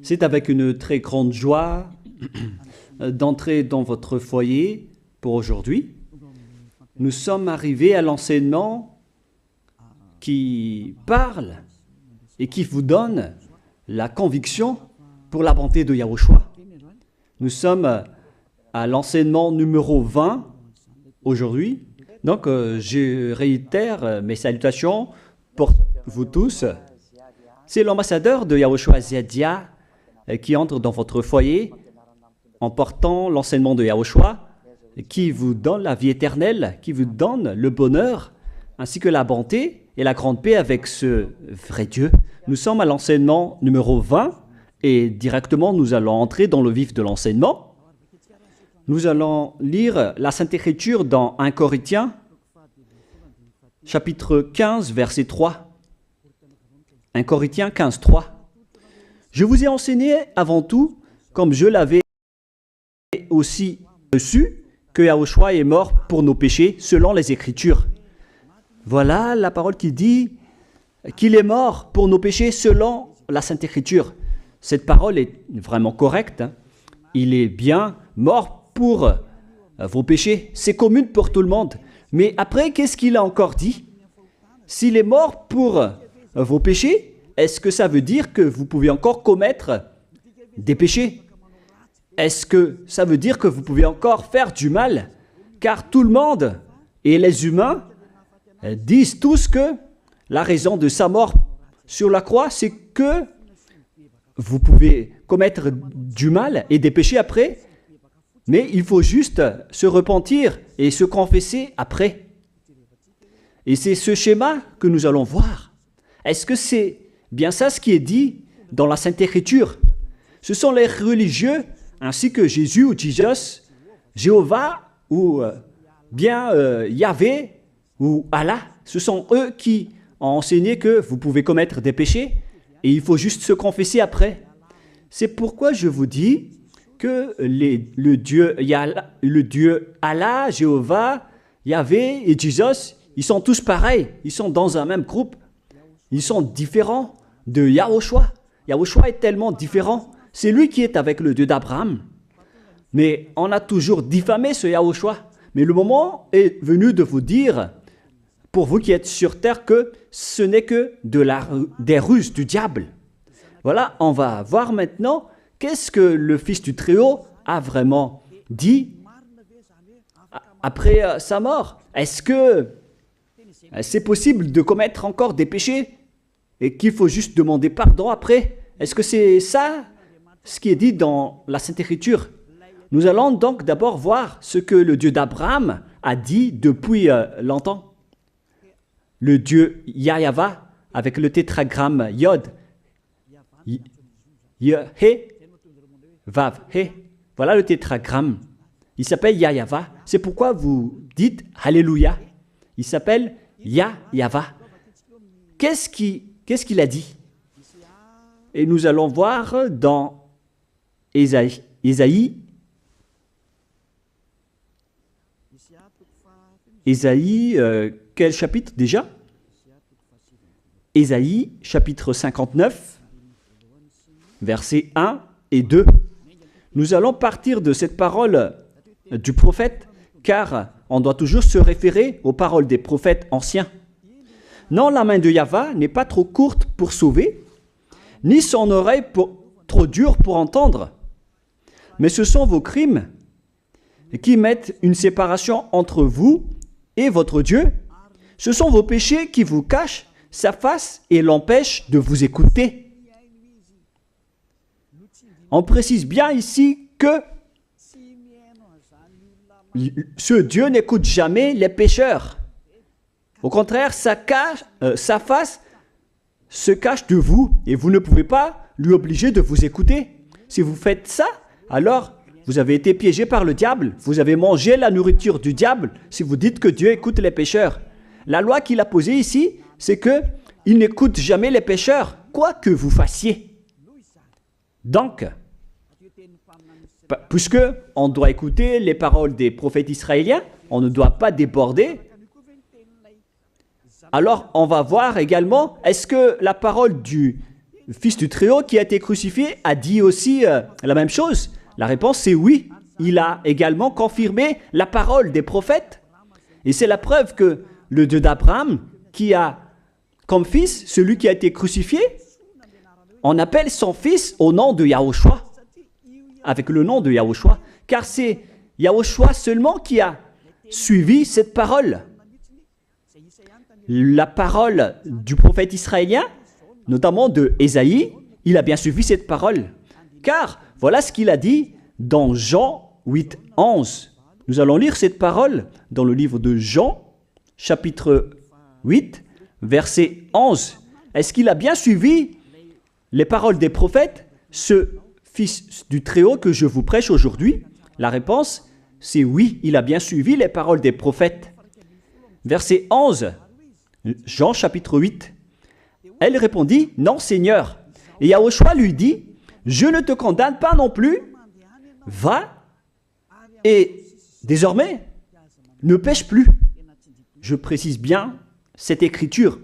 C'est avec une très grande joie d'entrer dans votre foyer pour aujourd'hui. Nous sommes arrivés à l'enseignement qui parle et qui vous donne la conviction pour la bonté de Yahushua. Nous sommes à l'enseignement numéro 20 aujourd'hui. Donc, je réitère mes salutations pour vous tous. C'est l'ambassadeur de Yahushua Zedia qui entre dans votre foyer en portant l'enseignement de Yahushua qui vous donne la vie éternelle, qui vous donne le bonheur, ainsi que la bonté et la grande paix avec ce vrai Dieu. Nous sommes à l'enseignement numéro 20 et directement nous allons entrer dans le vif de l'enseignement. Nous allons lire la Sainte Écriture dans 1 Corinthiens, chapitre 15, verset 3. 1 Corinthiens 15, 3. Je vous ai enseigné avant tout, comme je l'avais aussi reçu, que Yahushua est mort pour nos péchés selon les Écritures. Voilà la parole qui dit qu'il est mort pour nos péchés selon la Sainte Écriture. Cette parole est vraiment correcte. Il est bien mort pour vos péchés. C'est commun pour tout le monde. Mais après, qu'est-ce qu'il a encore dit? S'il est mort pour vos péchés, est-ce que ça veut dire que vous pouvez encore commettre des péchés? Est-ce que ça veut dire que vous pouvez encore faire du mal? Car tout le monde et les humains disent tous que la raison de sa mort sur la croix, c'est que vous pouvez commettre du mal et des péchés après, mais il faut juste se repentir et se confesser après. Et c'est ce schéma que nous allons voir. Est-ce que c'est bien ça ce qui est dit dans la Sainte Écriture? Ce sont les religieux, ainsi que Jésus ou Jesus, Jéhovah ou bien Yahvé ou Allah. Ce sont eux qui ont enseigné que vous pouvez commettre des péchés et il faut juste se confesser après. C'est pourquoi je vous dis que le Dieu Allah, Jéhovah, Yahvé et Jesus, ils sont tous pareils. Ils sont dans un même groupe. Ils sont différents de Yahushua. Yahushua est tellement différent. C'est lui qui est avec le Dieu d'Abraham. Mais on a toujours diffamé ce Yahushua. Mais le moment est venu de vous dire, pour vous qui êtes sur terre, que ce n'est que des ruses du diable. Voilà, on va voir maintenant qu'est-ce que le Fils du Très-Haut a vraiment dit après sa mort. Est-ce que c'est possible de commettre encore des péchés et qu'il faut juste demander pardon après? Est-ce que c'est ça ce qui est dit dans la Sainte Écriture? Nous allons donc d'abord voir ce que le Dieu d'Abraham a dit depuis longtemps. Le Dieu Yahva avec le tétragramme Yod, He, Vav, He. Voilà le tétragramme. Il s'appelle Yahva. C'est pourquoi vous dites Alléluia. Il s'appelle Yahva. Qu'est-ce qu'il a dit? Et nous allons voir dans Ésaïe, quel chapitre déjà? Ésaïe, chapitre 59, versets 1 et 2. Nous allons partir de cette parole du prophète, car on doit toujours se référer aux paroles des prophètes anciens. Non, la main de Yahva n'est pas trop courte pour sauver, ni son oreille trop dure pour entendre. Mais ce sont vos crimes qui mettent une séparation entre vous et votre Dieu. Ce sont vos péchés qui vous cachent sa face et l'empêchent de vous écouter. On précise bien ici que ce Dieu n'écoute jamais les pécheurs. Au contraire, sa face se cache de vous et vous ne pouvez pas lui obliger de vous écouter. Si vous faites ça, alors vous avez été piégé par le diable. Vous avez mangé la nourriture du diable si vous dites que Dieu écoute les pécheurs. La loi qu'il a posée ici, c'est qu'il n'écoute jamais les pécheurs, quoi que vous fassiez. Donc, puisque on doit écouter les paroles des prophètes israéliens, on ne doit pas déborder. Alors, on va voir également, est-ce que la parole du Fils du Très-Haut qui a été crucifié a dit aussi la même chose? La réponse c'est oui. Il a également confirmé la parole des prophètes. Et c'est la preuve que le Dieu d'Abraham, qui a comme fils celui qui a été crucifié, on appelle son fils au nom de Yahushua, avec le nom de Yahushua, car c'est Yahushua seulement qui a suivi cette parole. La parole du prophète israélien, notamment de Ésaïe, il a bien suivi cette parole. Car voilà ce qu'il a dit dans Jean 8, 11. Nous allons lire cette parole dans le livre de Jean, chapitre 8, verset 11. Est-ce qu'il a bien suivi les paroles des prophètes, ce Fils du Très-Haut que je vous prêche aujourd'hui? La réponse, c'est oui, il a bien suivi les paroles des prophètes. Verset 11, Jean chapitre 8. Elle répondit, non Seigneur. Et Yahushua lui dit, je ne te condamne pas non plus, va et désormais ne pêche plus. Je précise bien cette écriture.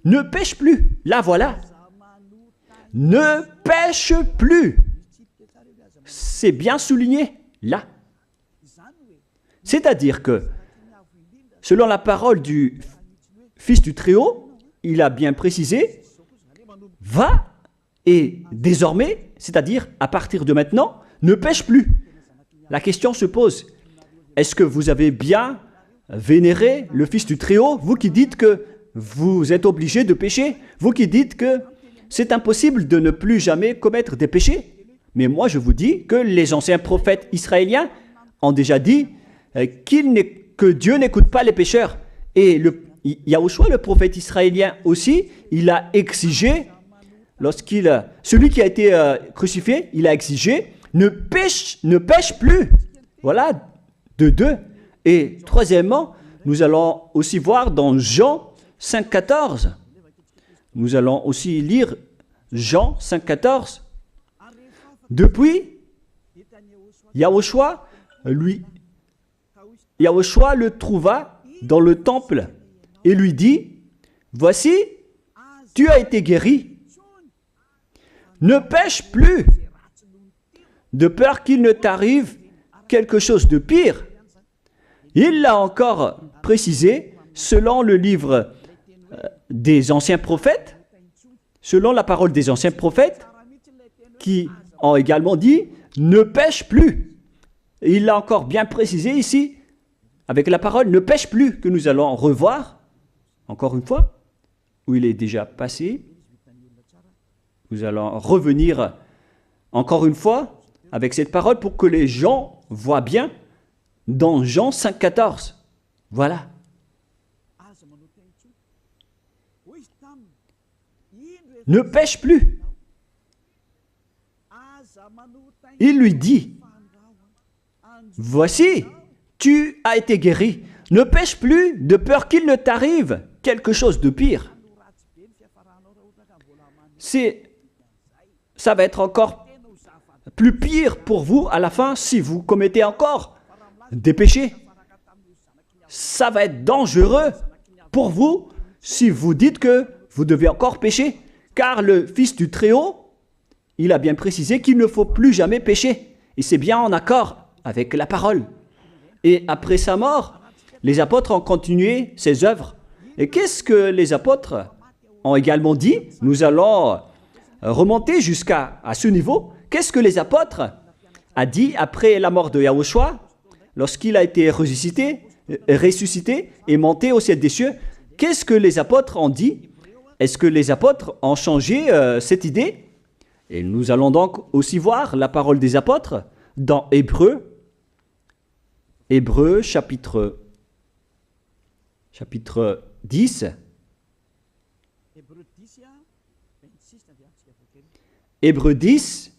Ne pêche plus, là voilà. Ne pêche plus. C'est bien souligné, là. C'est-à-dire que, selon la parole du Fils du Très-Haut, il a bien précisé, va et désormais, c'est-à-dire à partir de maintenant, ne pêche plus. La question se pose, est-ce que vous avez bien vénéré le Fils du Très-Haut, vous qui dites que vous êtes obligé de pécher, vous qui dites que c'est impossible de ne plus jamais commettre des péchés? Mais moi je vous dis que les anciens prophètes israéliens ont déjà dit que Dieu n'écoute pas les pécheurs. Et Yahushua, le prophète israélien aussi, il a exigé, celui qui a été crucifié, il a exigé, ne pêche plus. Voilà, de deux. Et troisièmement, nous allons aussi voir dans Jean 5,14. Nous allons aussi lire Jean 5,14. Depuis, Yahushua le trouva dans le temple et lui dit, voici, tu as été guéri. Ne pêche plus, de peur qu'il ne t'arrive quelque chose de pire. Il l'a encore précisé selon le livre des anciens prophètes, selon la parole des anciens prophètes, qui ont également dit « ne pêche plus ». Il l'a encore bien précisé ici, avec la parole « ne pêche plus » que nous allons revoir, encore une fois, où il est déjà passé. Nous allons revenir encore une fois avec cette parole pour que les gens voient bien dans Jean 5,14. Voilà. Ne pêche plus. Il lui dit, voici, tu as été guéri. Ne pêche plus de peur qu'il ne t'arrive quelque chose de pire. Ça va être encore plus pire pour vous à la fin si vous commettez encore des péchés. Ça va être dangereux pour vous si vous dites que vous devez encore pécher. Car le Fils du Très-Haut, il a bien précisé qu'il ne faut plus jamais pécher. Et c'est bien en accord avec la parole. Et après sa mort, les apôtres ont continué ses œuvres. Et qu'est-ce que les apôtres ont également dit? Nous allons remonter jusqu'à ce niveau. Qu'est-ce que les apôtres ont dit après la mort de Yahushua, lorsqu'il a été ressuscité et monté au ciel des cieux? Qu'est-ce que les apôtres ont dit? Est-ce que les apôtres ont changé cette idée? Et nous allons donc aussi voir la parole des apôtres dans Hébreux chapitre 10. Hébreux 10,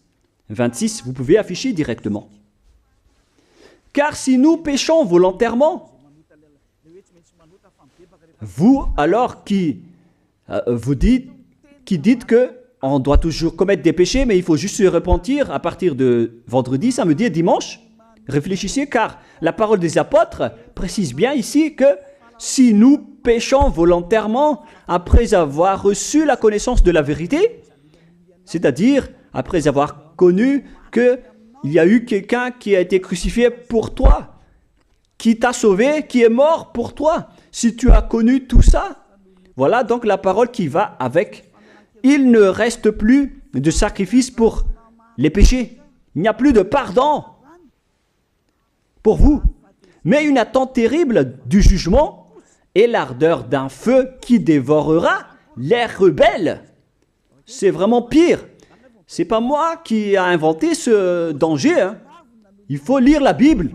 26, vous pouvez afficher directement. Car si nous péchons volontairement, vous alors qui dites que on doit toujours commettre des péchés, mais il faut juste se repentir à partir de vendredi, samedi et dimanche. Réfléchissez, car la parole des apôtres précise bien ici que si nous péchons volontairement après avoir reçu la connaissance de la vérité, C'est-à-dire, après avoir connu qu'il y a eu quelqu'un qui a été crucifié pour toi, qui t'a sauvé, qui est mort pour toi. Si tu as connu tout ça, voilà donc la parole qui va avec. Il ne reste plus de sacrifice pour les péchés. Il n'y a plus de pardon pour vous. Mais une attente terrible du jugement et l'ardeur d'un feu qui dévorera les rebelles. C'est vraiment pire. C'est pas moi qui ai inventé ce danger. Hein. Il faut lire la Bible.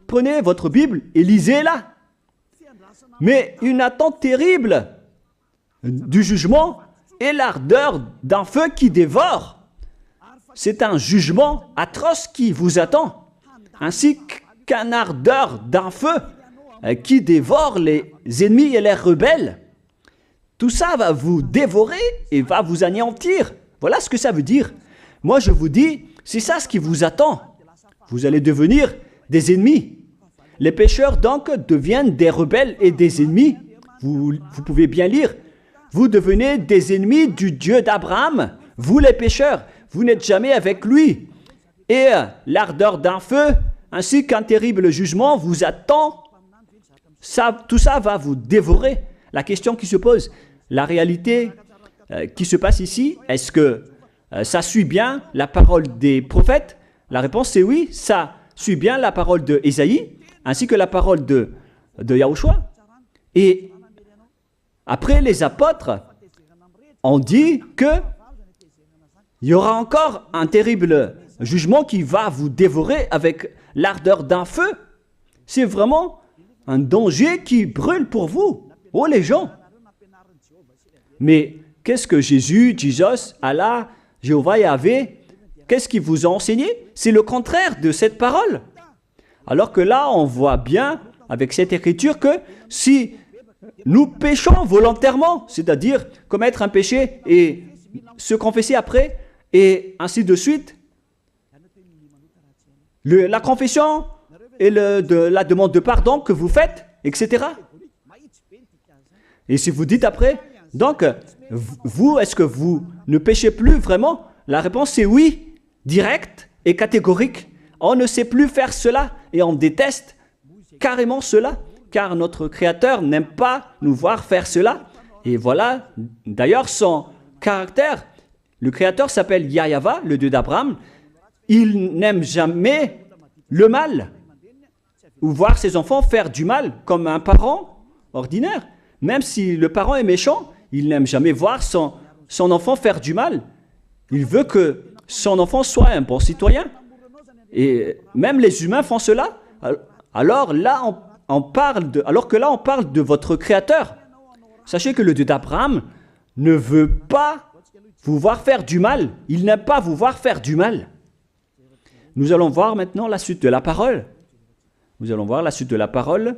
Prenez votre Bible et lisez-la. Mais une attente terrible du jugement et l'ardeur d'un feu qui dévore. C'est un jugement atroce qui vous attend, ainsi qu'un ardeur d'un feu qui dévore les ennemis et les rebelles. Tout ça va vous dévorer et va vous anéantir. Voilà ce que ça veut dire. Moi, je vous dis, c'est ça ce qui vous attend. Vous allez devenir des ennemis. Les pécheurs, donc, deviennent des rebelles et des ennemis. Vous pouvez bien lire. Vous devenez des ennemis du Dieu d'Abraham. Vous, les pécheurs, vous n'êtes jamais avec lui. Et l'ardeur d'un feu, ainsi qu'un terrible jugement, vous attend. Tout ça va vous dévorer. La question qui se pose, la réalité qui se passe ici, est-ce que ça suit bien la parole des prophètes? La réponse c'est oui, ça suit bien la parole de Ésaïe, ainsi que la parole de Yahushua. Et après, les apôtres ont dit que il y aura encore un terrible jugement qui va vous dévorer avec l'ardeur d'un feu. C'est vraiment un danger qui brûle pour vous. Oh les gens! Mais qu'est-ce que Jésus, Allah, Jéhovah, Yahvé, qu'est-ce qu'ils vous ont enseigné? C'est le contraire de cette parole. Alors que là, on voit bien avec cette écriture que si nous péchons volontairement, c'est-à-dire commettre un péché et se confesser après, et ainsi de suite, la confession et la demande de pardon que vous faites, etc. Et si vous dites après, donc, vous, est-ce que vous ne péchez plus vraiment? La réponse est oui, directe et catégorique. On ne sait plus faire cela et on déteste carrément cela, car notre Créateur n'aime pas nous voir faire cela. Et voilà, d'ailleurs, son caractère. Le Créateur s'appelle Yahva, le Dieu d'Abraham. Il n'aime jamais le mal ou voir ses enfants faire du mal comme un parent ordinaire. Même si le parent est méchant, il n'aime jamais voir son enfant faire du mal. Il veut que son enfant soit un bon citoyen. Et même les humains font cela. Alors que là, on parle de votre Créateur. Sachez que le Dieu d'Abraham ne veut pas vous voir faire du mal. Il n'aime pas vous voir faire du mal. Nous allons voir maintenant la suite de la parole. Nous allons voir la suite de la parole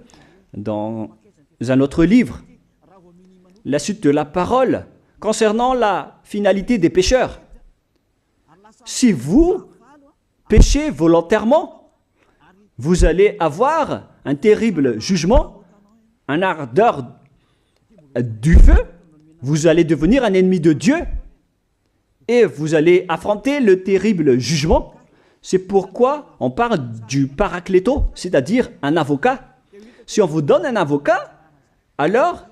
dans un autre livre. La suite de la parole concernant la finalité des pécheurs. Si vous péchez volontairement, vous allez avoir un terrible jugement, un ardeur du feu, vous allez devenir un ennemi de Dieu et vous allez affronter le terrible jugement. C'est pourquoi on parle du paracléto, c'est-à-dire un avocat. Si on vous donne un avocat, alors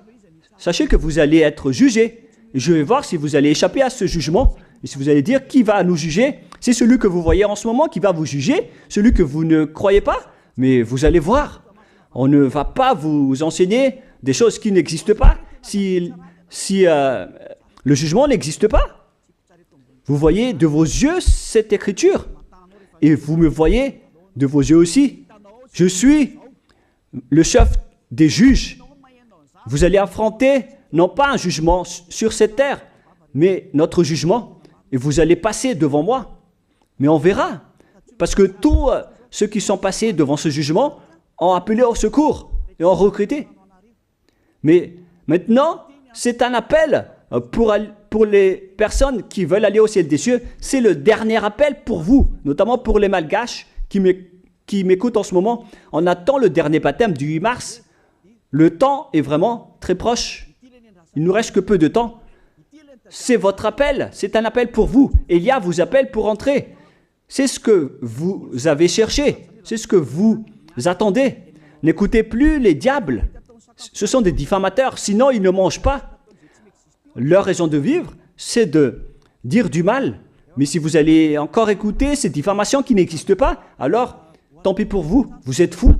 sachez que vous allez être jugé. Je vais voir si vous allez échapper à ce jugement. Et si vous allez dire qui va nous juger, c'est celui que vous voyez en ce moment qui va vous juger, celui que vous ne croyez pas. Mais vous allez voir, on ne va pas vous enseigner des choses qui n'existent pas si le jugement n'existe pas. Vous voyez de vos yeux cette écriture et vous me voyez de vos yeux aussi. Je suis le chef des juges. Vous allez affronter non pas un jugement sur cette terre, mais notre jugement. Et vous allez passer devant moi. Mais on verra. Parce que tous ceux qui sont passés devant ce jugement ont appelé au secours et ont recruté. Mais maintenant, c'est un appel pour les personnes qui veulent aller au ciel des cieux. C'est le dernier appel pour vous, notamment pour les Malgaches qui m'écoutent en ce moment. On attend le dernier baptême du 8 mars. Le temps est vraiment très proche. Il ne nous reste que peu de temps. c'est votre appel, c'est un appel pour vous. Élia vous appelle pour entrer. C'est ce que vous avez cherché, c'est ce que vous attendez. N'écoutez plus les diables, ce sont des diffamateurs, sinon ils ne mangent pas. Leur raison de vivre, c'est de dire du mal. Mais si vous allez encore écouter ces diffamations qui n'existent pas, alors tant pis pour vous, vous êtes fous.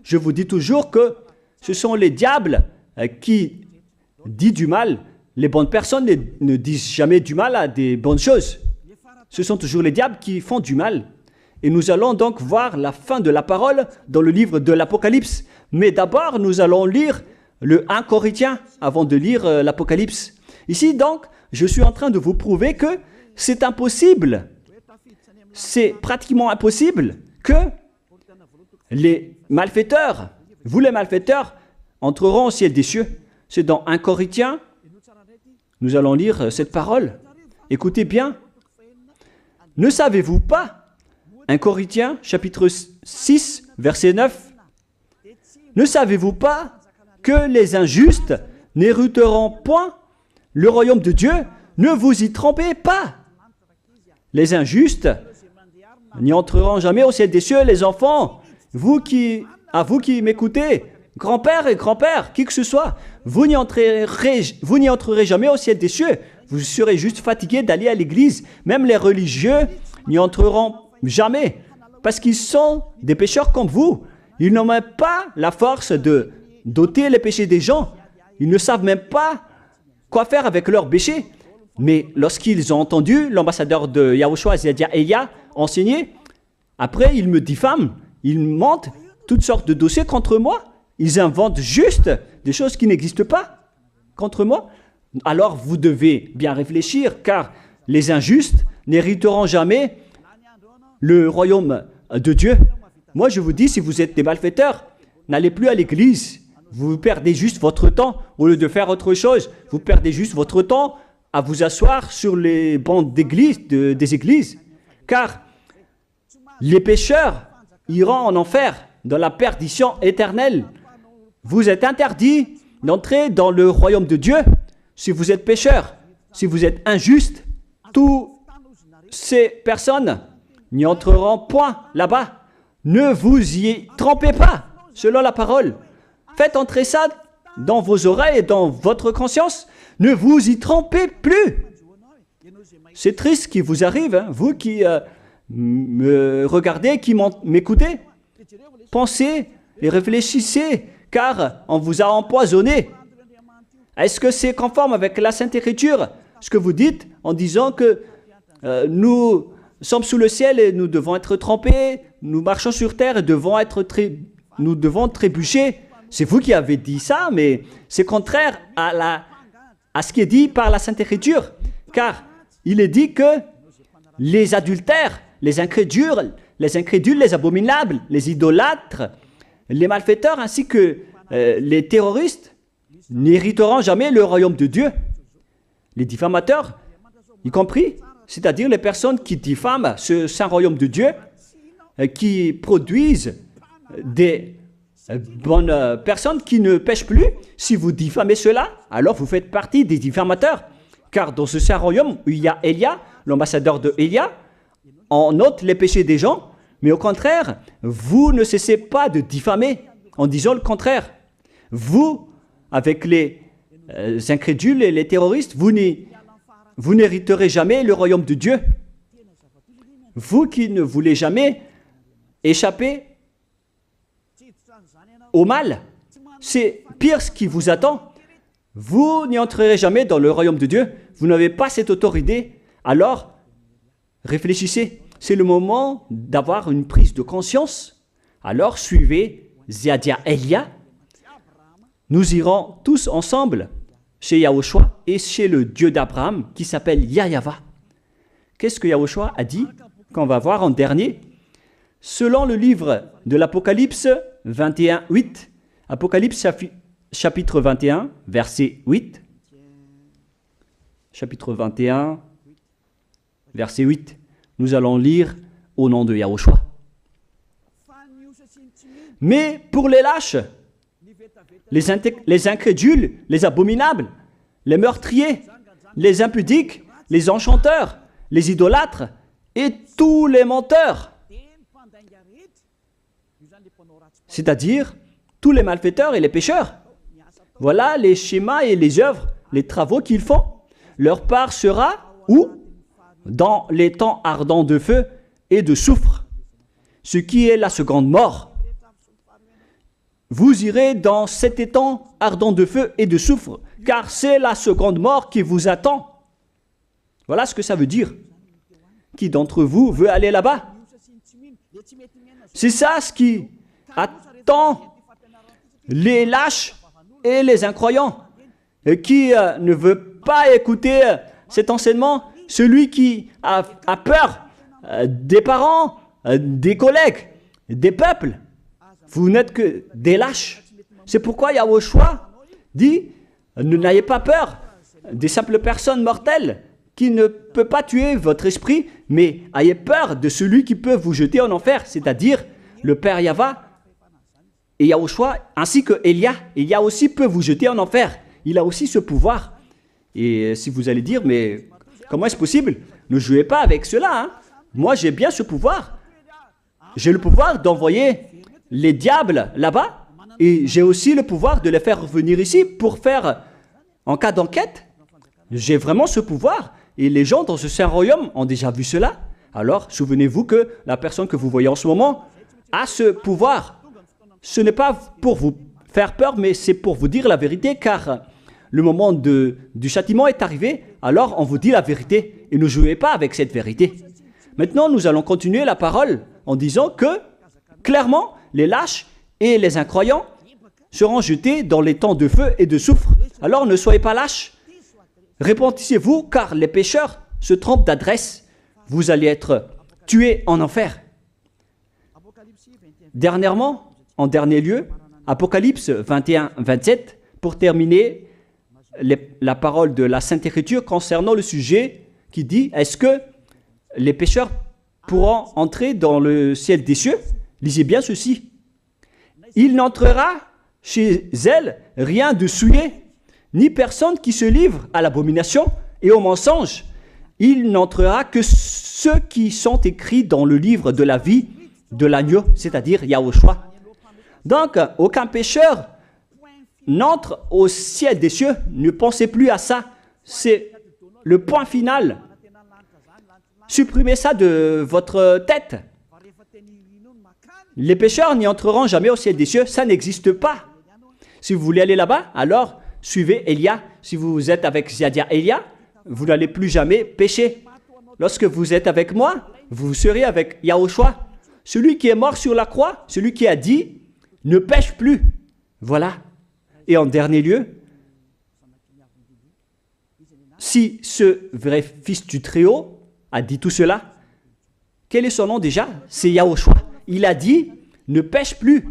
Je vous dis toujours que ce sont les diables qui disent du mal. Les bonnes personnes ne disent jamais du mal à des bonnes choses. Ce sont toujours les diables qui font du mal. Et nous allons donc voir la fin de la parole dans le livre de l'Apocalypse. Mais d'abord, nous allons lire le 1 Corinthiens avant de lire l'Apocalypse. Ici donc, je suis en train de vous prouver que c'est impossible. C'est pratiquement impossible que les malfaiteurs, vous les malfaiteurs, entreront au ciel des cieux. C'est dans 1 Corinthiens, nous allons lire cette parole. Écoutez bien. Ne savez-vous pas, 1 Corinthiens chapitre 6, verset 9, ne savez-vous pas que les injustes n'hériteront point le royaume de Dieu? Ne vous y trompez pas. Les injustes n'y entreront jamais au ciel des cieux, les enfants. Vous qui m'écoutez, grand-père et grand-père, qui que ce soit, vous n'y entrerez jamais au ciel des cieux. Vous serez juste fatigué d'aller à l'église. Même les religieux n'y entreront jamais, parce qu'ils sont des pécheurs comme vous. Ils n'ont même pas la force de d'ôter les péchés des gens. Ils ne savent même pas quoi faire avec leurs péchés. Mais lorsqu'ils ont entendu l'ambassadeur de Yahushua, c'est-à-dire Elia, enseigner, après ils me diffament, ils mentent toutes sortes de dossiers contre moi. Ils inventent juste des choses qui n'existent pas contre moi. Alors vous devez bien réfléchir, car les injustes n'hériteront jamais le royaume de Dieu. Moi je vous dis, si vous êtes des malfaiteurs, n'allez plus à l'église. Vous perdez juste votre temps au lieu de faire autre chose. Vous perdez juste votre temps à vous asseoir sur les bancs d'église, des églises. Car les pécheurs iront en enfer, dans la perdition éternelle. Vous êtes interdit d'entrer dans le royaume de Dieu si vous êtes pécheur, si vous êtes injuste. Toutes ces personnes n'y entreront point là-bas. Ne vous y trompez pas, selon la parole. Faites entrer ça dans vos oreilles et dans votre conscience. Ne vous y trompez plus. C'est triste ce qui vous arrive, hein, vous qui me regardez, qui m'écoutez. Pensez et réfléchissez, car on vous a empoisonné. Est-ce que c'est conforme avec la Sainte Écriture, ce que vous dites en disant que nous sommes sous le ciel et nous devons être trempés, nous marchons sur terre et nous devons trébucher? C'est vous qui avez dit ça, mais c'est contraire à ce qui est dit par la Sainte Écriture, car il est dit que les adultères, les incrédules, les abominables, les idolâtres, les malfaiteurs ainsi que les terroristes n'hériteront jamais le royaume de Dieu. Les diffamateurs, y compris, c'est-à-dire les personnes qui diffament ce saint royaume de Dieu, qui produisent des bonnes personnes qui ne pêchent plus. Si vous diffamez cela, alors vous faites partie des diffamateurs. Car dans ce saint royaume où il y a Elia, l'ambassadeur de Elia, on note les péchés des gens, mais au contraire, vous ne cessez pas de diffamer en disant le contraire. Vous, avec les incrédules et les terroristes, vous n'hériterez jamais le royaume de Dieu. Vous qui ne voulez jamais échapper au mal, c'est pire ce qui vous attend. Vous n'y entrerez jamais dans le royaume de Dieu. Vous n'avez pas cette autorité. Alors, réfléchissez. C'est le moment d'avoir une prise de conscience. Alors, suivez Zeadia Elia. Nous irons tous ensemble chez Yahushua et chez le Dieu d'Abraham qui s'appelle Yahweh. Qu'est-ce que Yahushua a dit qu'on va voir en dernier? Selon le livre de l'Apocalypse 21, 8, Apocalypse chapitre 21, verset 8. Chapitre 21, verset 8. Nous allons lire au nom de Yahushua. Mais pour les lâches, les incrédules, les abominables, les meurtriers, les impudiques, les enchanteurs, les idolâtres et tous les menteurs. C'est-à-dire tous les malfaiteurs et les pécheurs. Voilà les schémas et les œuvres, les travaux qu'ils font. Leur part sera où? Dans les temps ardents de feu et de soufre, ce qui est la seconde mort. Vous irez dans cet étang ardent de feu et de soufre, car c'est la seconde mort qui vous attend. Voilà ce que ça veut dire. Qui d'entre vous veut aller là-bas? C'est ça ce qui attend les lâches et les incroyants. Et qui ne veut pas écouter cet enseignement, celui qui a peur des parents, des collègues, des peuples. Vous n'êtes que des lâches. C'est pourquoi Yahushua dit, ne n'ayez pas peur des simples personnes mortelles qui ne peut pas tuer votre esprit, mais ayez peur de celui qui peut vous jeter en enfer, c'est-à-dire le Père Yahva et Yahushua, ainsi que Elia. Elia aussi peut vous jeter en enfer. Il a aussi ce pouvoir. Et si vous allez dire, mais comment est-ce possible? Ne jouez pas avec cela. Hein? Moi, j'ai bien ce pouvoir. J'ai le pouvoir d'envoyer les diables là-bas. Et j'ai aussi le pouvoir de les faire revenir ici pour faire, en cas d'enquête. J'ai vraiment ce pouvoir. Et les gens dans ce saint royaume ont déjà vu cela. Alors, souvenez-vous que la personne que vous voyez en ce moment a ce pouvoir. Ce n'est pas pour vous faire peur, mais c'est pour vous dire la vérité, car le moment du châtiment est arrivé, alors on vous dit la vérité, et ne jouez pas avec cette vérité. Maintenant, nous allons continuer la parole en disant que, clairement, les lâches et les incroyants seront jetés dans les temps de feu et de soufre. Alors ne soyez pas lâches, repentissez-vous, car les pécheurs se trompent d'adresse. Vous allez être tués en enfer. Dernièrement, en dernier lieu, Apocalypse 21-27, pour terminer la parole de la Sainte Écriture concernant le sujet qui dit, est-ce que les pécheurs pourront entrer dans le ciel des cieux? Lisez bien ceci. Il n'entrera chez elle rien de souillé, ni personne qui se livre à l'abomination et au mensonge. Il n'entrera que ceux qui sont écrits dans le livre de la vie de l'agneau, c'est-à-dire Yahushua. Donc, aucun pécheur n'entre au ciel des cieux. Ne pensez plus à ça. C'est le point final. Supprimez ça de votre tête. Les pécheurs n'y entreront jamais au ciel des cieux. Ça n'existe pas. Si vous voulez aller là-bas, alors suivez Elia. Si vous êtes avec Ziadia Elia, vous n'allez plus jamais pécher. Lorsque vous êtes avec moi, vous serez avec Yahushua. Celui qui est mort sur la croix, celui qui a dit, ne pêche plus. Voilà. Et en dernier lieu, si ce vrai fils du Très-Haut a dit tout cela, quel est son nom déjà? C'est Yahushua. Il a dit, ne pêche plus.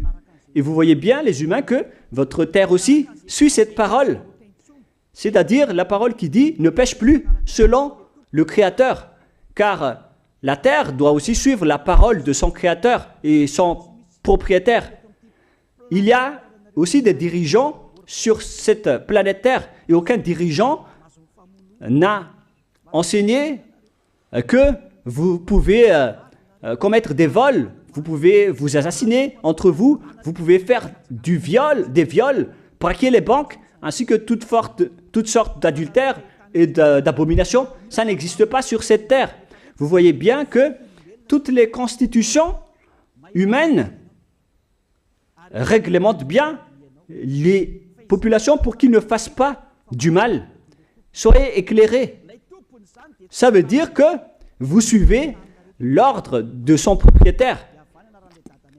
Et vous voyez bien, les humains, que votre terre aussi suit cette parole. C'est-à-dire la parole qui dit, ne pêche plus, selon le Créateur. Car la terre doit aussi suivre la parole de son Créateur et son propriétaire. Il y a aussi des dirigeants sur cette planète Terre et aucun dirigeant n'a enseigné que vous pouvez commettre des vols, vous pouvez vous assassiner entre vous, vous pouvez faire des viols, braquer les banques, ainsi que toutes sortes d'adultères et d'abominations. Ça n'existe pas sur cette terre. Vous voyez bien que toutes les constitutions humaines réglementent bien les populations pour qu'ils ne fassent pas du mal. Soyez éclairés. Ça veut dire que vous suivez l'ordre de son propriétaire.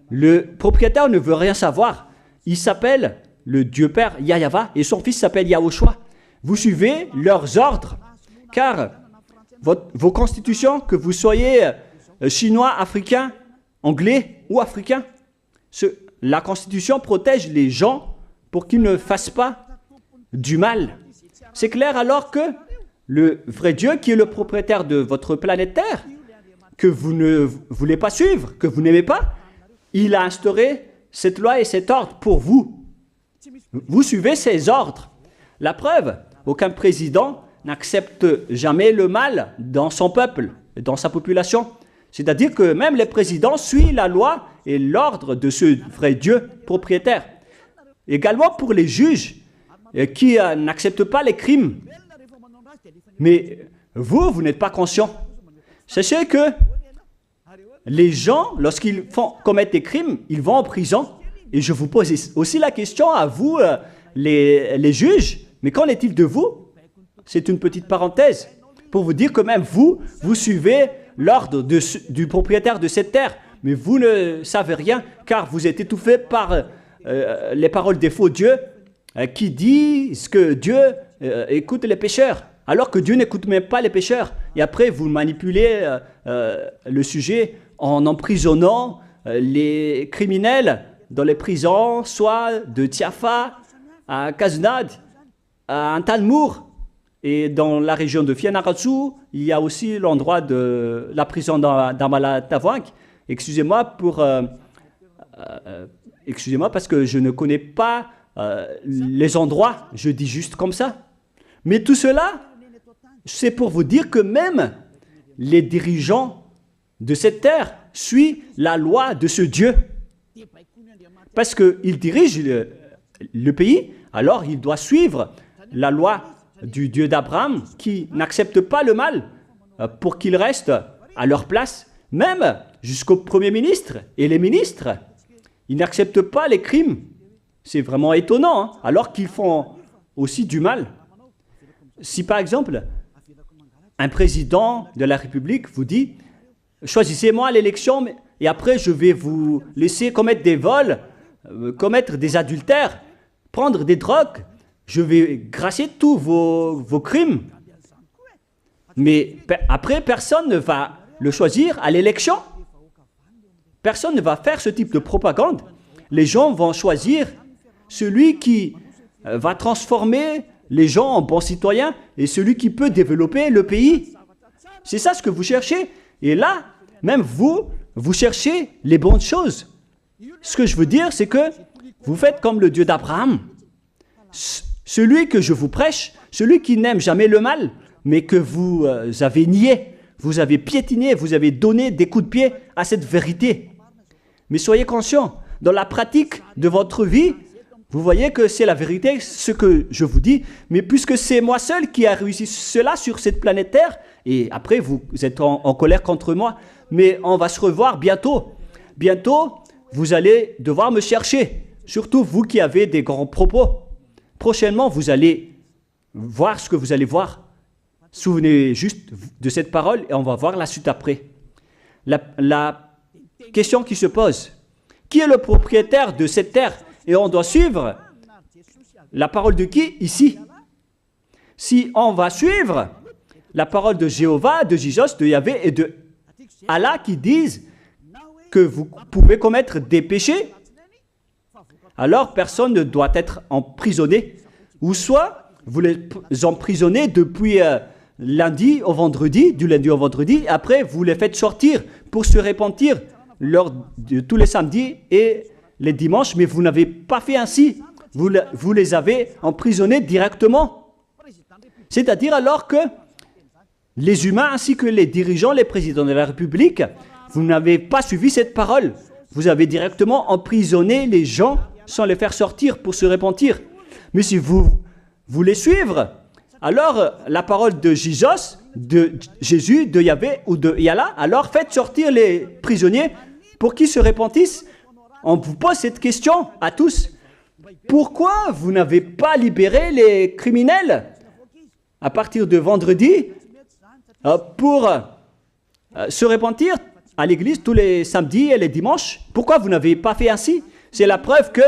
Le propriétaire ne veut rien savoir. Il s'appelle le Dieu Père Yahva et son fils s'appelle Yahushua. Vous suivez leurs ordres, car vos constitutions, que vous soyez chinois, africain, anglais ou africain, la constitution protège les gens pour qu'ils ne fassent pas du mal. C'est clair alors que le vrai Dieu, qui est le propriétaire de votre planète Terre, que vous ne voulez pas suivre, que vous n'aimez pas, il a instauré cette loi et cet ordre pour vous. Vous suivez ces ordres. La preuve, aucun président n'accepte jamais le mal dans son peuple, dans sa population. C'est-à-dire que même les présidents suivent la loi et l'ordre de ce vrai Dieu propriétaire. Également pour les juges qui n'acceptent pas les crimes. Mais vous n'êtes pas conscient. Sachez que les gens, lorsqu'ils commettent des crimes, ils vont en prison. Et je vous pose aussi la question à vous, les juges, mais qu'en est-il de vous? C'est une petite parenthèse pour vous dire que même vous suivez l'ordre du propriétaire de cette terre, mais vous ne savez rien car vous êtes étouffé par les paroles des faux dieux qui disent que Dieu écoute les pécheurs, alors que Dieu n'écoute même pas les pécheurs. Et après, vous manipulez le sujet en emprisonnant les criminels dans les prisons, soit de Tiafa à Kaznad, à Antalmour. Et dans la région de Fianarantsoa, il y a aussi l'endroit de la prison d'Amala-Tavoink. Excusez-moi parce que je ne connais pas les endroits, je dis juste comme ça. Mais tout cela, c'est pour vous dire que même les dirigeants de cette terre suivent la loi de ce Dieu. Parce qu'ils dirigent le pays, alors il doit suivre la loi du Dieu d'Abraham qui n'accepte pas le mal pour qu'ils restent à leur place, même jusqu'au Premier ministre et les ministres. Ils n'acceptent pas les crimes. C'est vraiment étonnant, hein, alors qu'ils font aussi du mal. Si par exemple, un président de la République vous dit « Choisissez-moi à l'élection et après je vais vous laisser commettre des vols, commettre des adultères, prendre des drogues, je vais grâcer tous vos crimes. » Mais après, personne ne va le choisir à l'élection. Personne ne va faire ce type de propagande. Les gens vont choisir celui qui va transformer les gens en bons citoyens et celui qui peut développer le pays. C'est ça ce que vous cherchez. Et là, même vous cherchez les bonnes choses. Ce que je veux dire, c'est que vous faites comme le Dieu d'Abraham. Celui que je vous prêche, celui qui n'aime jamais le mal, mais que vous avez nié, vous avez piétiné, vous avez donné des coups de pied à cette vérité. Mais soyez conscients, dans la pratique de votre vie, vous voyez que c'est la vérité, ce que je vous dis, mais puisque c'est moi seul qui a réussi cela sur cette planète Terre, et après vous êtes en colère contre moi, mais on va se revoir bientôt. Bientôt, vous allez devoir me chercher, surtout vous qui avez des grands propos. Prochainement, vous allez voir ce que vous allez voir. Souvenez juste de cette parole et on va voir la suite après. La question qui se pose, qui est le propriétaire de cette terre? Et on doit suivre la parole de qui ici? Si on va suivre la parole de Jéhovah, de Jésus, de Yahvé et de Allah qui disent que vous pouvez commettre des péchés, alors personne ne doit être emprisonné. Ou soit vous les emprisonnez depuis lundi au vendredi, du lundi au vendredi, après vous les faites sortir pour se repentir lors de tous les samedis et les dimanches, mais vous n'avez pas fait ainsi. Vous les avez emprisonnés directement. C'est-à-dire alors que les humains ainsi que les dirigeants, les présidents de la République, vous n'avez pas suivi cette parole. Vous avez directement emprisonné les gens sans les faire sortir pour se repentir. Mais si vous voulez suivre, alors la parole de Jésus, de Yahvé ou de Yallah, alors faites sortir les prisonniers pour qu'ils se repentissent. On vous pose cette question à tous. Pourquoi vous n'avez pas libéré les criminels à partir de vendredi pour se repentir à l'église tous les samedis et les dimanches? Pourquoi vous n'avez pas fait ainsi? C'est la preuve que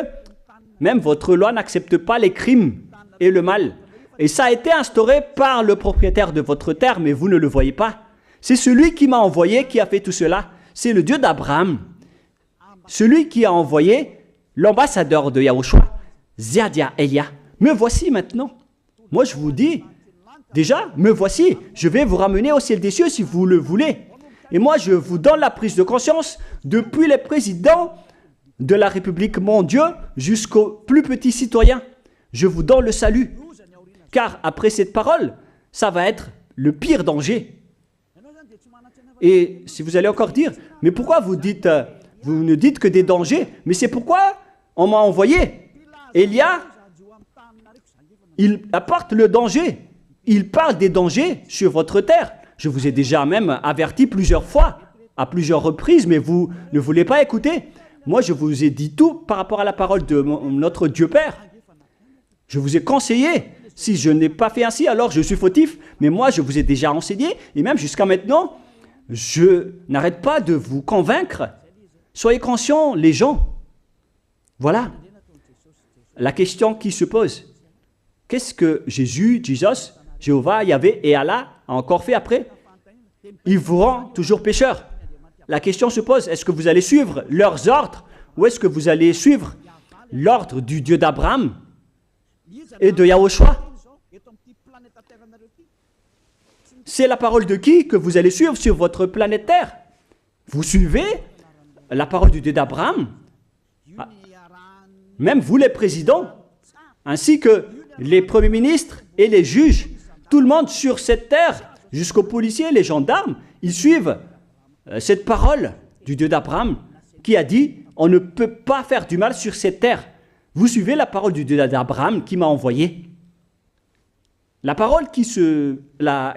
même votre loi n'accepte pas les crimes et le mal. Et ça a été instauré par le propriétaire de votre terre, mais vous ne le voyez pas. C'est celui qui m'a envoyé qui a fait tout cela. C'est le Dieu d'Abraham. Celui qui a envoyé l'ambassadeur de Yahushua, Ziadia Elia. Me voici maintenant. Moi, je vous dis, déjà, me voici. Je vais vous ramener au ciel des cieux si vous le voulez. Et moi, je vous donne la prise de conscience depuis les présidents de la République, mon Dieu, jusqu'aux plus petits citoyens. Je vous donne le salut. Car après cette parole, ça va être le pire danger. Et si vous allez encore dire, mais pourquoi vous ne dites que des dangers? Mais c'est pourquoi on m'a envoyé. Élia, il apporte le danger. Il parle des dangers sur votre terre. Je vous ai déjà même averti plusieurs fois, à plusieurs reprises, mais vous ne voulez pas écouter. Moi, je vous ai dit tout par rapport à la parole de notre Dieu Père. Je vous ai conseillé. Si je n'ai pas fait ainsi, alors je suis fautif. Mais moi, je vous ai déjà enseigné. Et même jusqu'à maintenant, je n'arrête pas de vous convaincre. Soyez conscients, les gens. Voilà la question qui se pose. Qu'est-ce que Jésus, Jéhovah, Yahvé et Allah a encore fait après? Il vous rend toujours pécheur. La question se pose, est-ce que vous allez suivre leurs ordres ou est-ce que vous allez suivre l'ordre du Dieu d'Abraham et de Yahushua? C'est la parole de qui que vous allez suivre sur votre planète Terre? Vous suivez la parole du Dieu d'Abraham? Même vous les présidents, ainsi que les premiers ministres et les juges, tout le monde sur cette terre, jusqu'aux policiers, les gendarmes, ils suivent cette parole du Dieu d'Abraham qui a dit, on ne peut pas faire du mal sur cette terre. Vous suivez la parole du Dieu d'Abraham qui m'a envoyé. La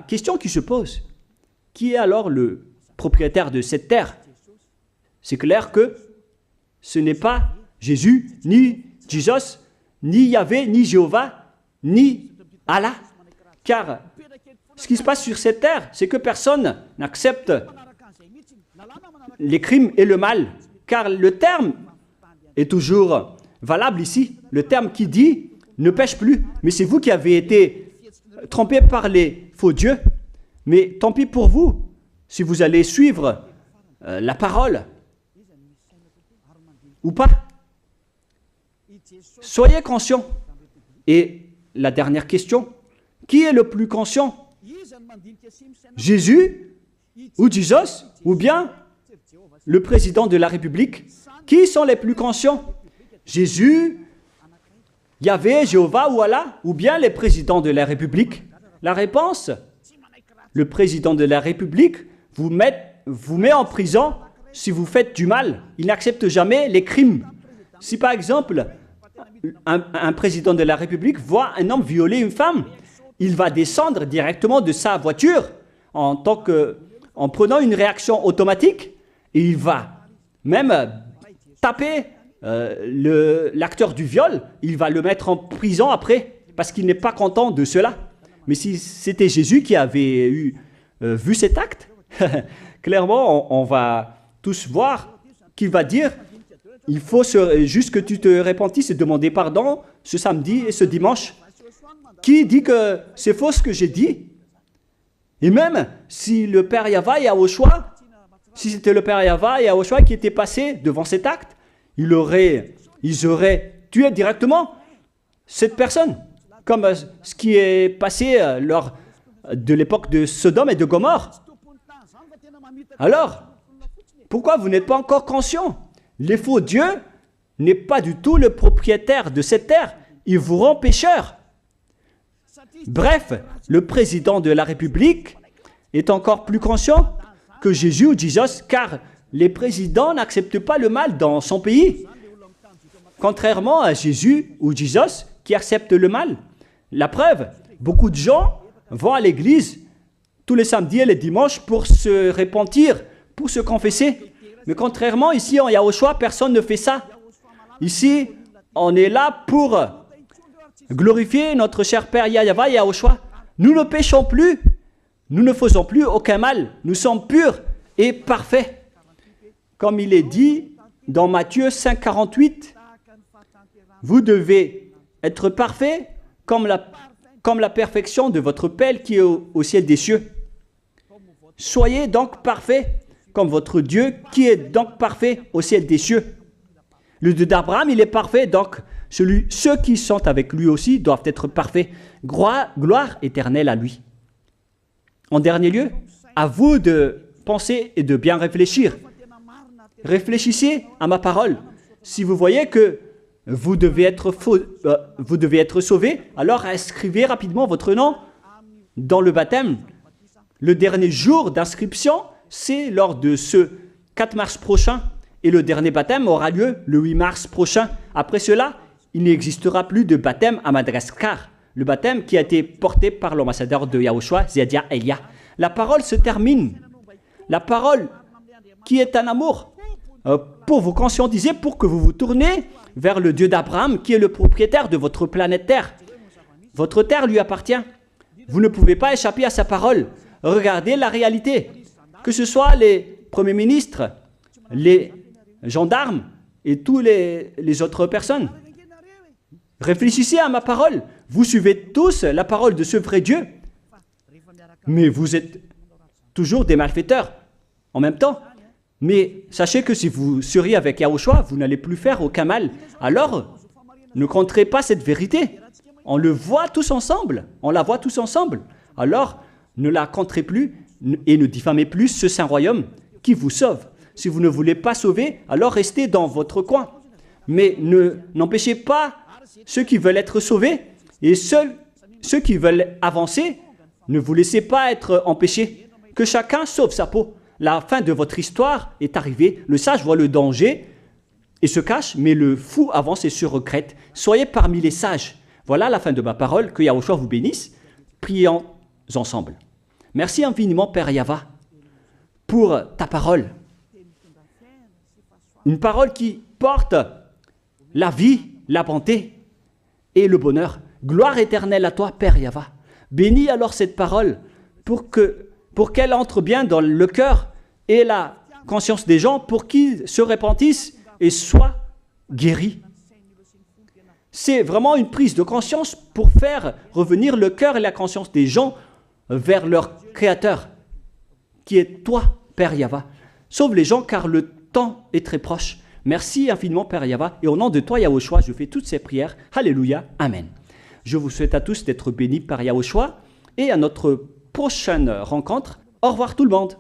question qui se pose, qui est alors le propriétaire de cette terre? C'est clair que ce n'est pas Jésus, ni Jesus, ni Yahvé, ni Jéhovah, ni Allah. Car ce qui se passe sur cette terre, c'est que personne n'accepte les crimes et le mal. Car le terme est toujours valable ici. Le terme qui dit « ne pêche plus ». Mais c'est vous qui avez été trompés par les faux dieux. Mais tant pis pour vous, si vous allez suivre la parole ou pas. Soyez conscients. Et la dernière question, qui est le plus conscient? Jésus ou Jesus ou bien le président de la République? Qui sont les plus conscients? Jésus, Yahvé, Jéhovah ou Allah ou bien les présidents de la République? La réponse, le président de la République vous met en prison si vous faites du mal. Il n'accepte jamais les crimes. Si par exemple, un président de la République voit un homme violer une femme, il va descendre directement de sa voiture en prenant une réaction automatique et il va même taper l'acteur du viol, il va le mettre en prison après parce qu'il n'est pas content de cela. Mais si c'était Jésus qui avait vu cet acte, clairement on va tous voir qu'il va dire il faut juste que tu te repentisses et demander pardon ce samedi et ce dimanche. Qui dit que c'est faux ce que j'ai dit? Et même si le Père Yahvé et Yahushua, si c'était le Père Yahvé et Yahushua qui étaient passés devant cet acte, ils auraient tué directement cette personne, comme ce qui est passé lors de l'époque de Sodome et de Gomorrhe. Alors, pourquoi vous n'êtes pas encore conscient? Les faux dieux n'est pas du tout le propriétaire de cette terre. Il vous rend pécheur. Bref, le président de la République est encore plus conscient que Jésus ou Jesus, car les présidents n'acceptent pas le mal dans son pays. Contrairement à Jésus ou Jesus qui acceptent le mal. La preuve, beaucoup de gens vont à l'église tous les samedis et les dimanches pour se repentir, pour se confesser. Mais contrairement, ici en Yahushua, personne ne fait ça. Ici, on est là pour glorifier notre cher Père Yahvé et Yahushua. Nous ne péchons plus, nous ne faisons plus aucun mal. Nous sommes purs et parfaits. Comme il est dit dans Matthieu 5, 48, vous devez être parfaits comme la perfection de votre Père qui est au ciel des cieux. Soyez donc parfaits comme votre Dieu qui est donc parfait au ciel des cieux. Le Dieu d'Abraham, il est parfait, donc ceux qui sont avec lui aussi doivent être parfaits. Gloire éternelle à lui. En dernier lieu, à vous de penser et de bien réfléchir. Réfléchissez à ma parole. Si vous voyez que vous devez être sauvés, alors inscrivez rapidement votre nom dans le baptême, le dernier jour d'inscription, c'est lors de ce 4 mars prochain. Et le dernier baptême aura lieu le 8 mars prochain. Après cela, il n'existera plus de baptême à Madagascar. Le baptême qui a été porté par l'ambassadeur de Yahushua, Ziadia Elia. La parole se termine. La parole qui est un amour pour vous conscientiser, pour que vous vous tournez vers le Dieu d'Abraham qui est le propriétaire de votre planète Terre. Votre terre lui appartient. Vous ne pouvez pas échapper à sa parole. Regardez la réalité. Que ce soit les premiers ministres, les gendarmes et tous les autres personnes. Réfléchissez à ma parole. Vous suivez tous la parole de ce vrai Dieu. Mais vous êtes toujours des malfaiteurs en même temps. Mais sachez que si vous seriez avec Yahushua, vous n'allez plus faire aucun mal. Alors, ne compterez pas cette vérité. On le voit tous ensemble. On la voit tous ensemble. Alors, ne la compterez plus et ne diffamez plus ce saint royaume qui vous sauve. Si vous ne voulez pas sauver, alors restez dans votre coin. Mais n'empêchez pas ceux qui veulent être sauvés et ceux qui veulent avancer, ne vous laissez pas être empêchés. Que chacun sauve sa peau. La fin de votre histoire est arrivée. Le sage voit le danger et se cache, mais le fou avance et se regrette. Soyez parmi les sages. Voilà la fin de ma parole. Que Yahushua vous bénisse. Prions ensemble. Merci infiniment, Père Yahva, pour ta parole. Une parole qui porte la vie, la bonté et le bonheur. Gloire éternelle à toi, Père Yahva. Bénis alors cette parole pour qu'elle entre bien dans le cœur et la conscience des gens, pour qu'ils se repentissent et soient guéris. C'est vraiment une prise de conscience pour faire revenir le cœur et la conscience des gens vers leur Créateur, qui est toi, Père Yahva. Sauve les gens car le temps est très proche. Merci infiniment, Père Yahva, et au nom de toi, Yahushua, je fais toutes ces prières. Alléluia, Amen. Je vous souhaite à tous d'être bénis par Yahushua et à notre prochaine rencontre. Au revoir tout le monde.